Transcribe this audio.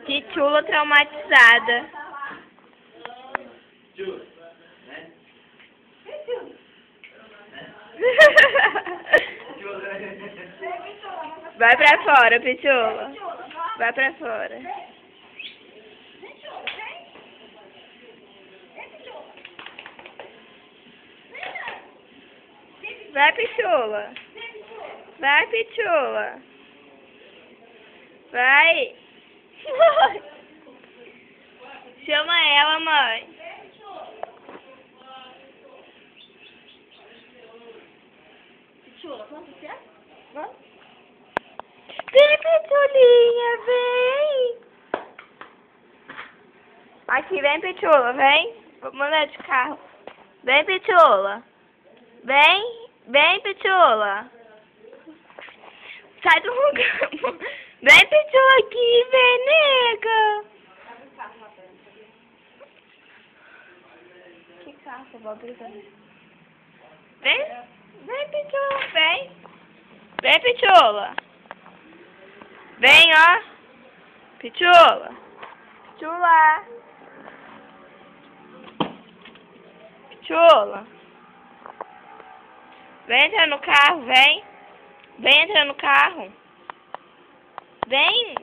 Pichula traumatizada. Vai pra fora, Pichula. Vai pra fora. Vai, Pichula. Vai, Pichula. Vai. Chama ela, mãe. Pichula, vamos pro céu? Vem, Pichulinha, vem. Aqui, vem, Pichula, vem. Vou mandar de carro. Vem, Pichula. Vem, vem, Pichula. Sai do lugar. Vem, Pichula, aqui, vem, nega. Que carro, você vai brigando? Vem, vem, Pichula, vem. Vem, Pichula. Vem, ó. Pichula. Pichula. Pichula. Vem entrar no carro, vem. Vem entrar no carro. Vem.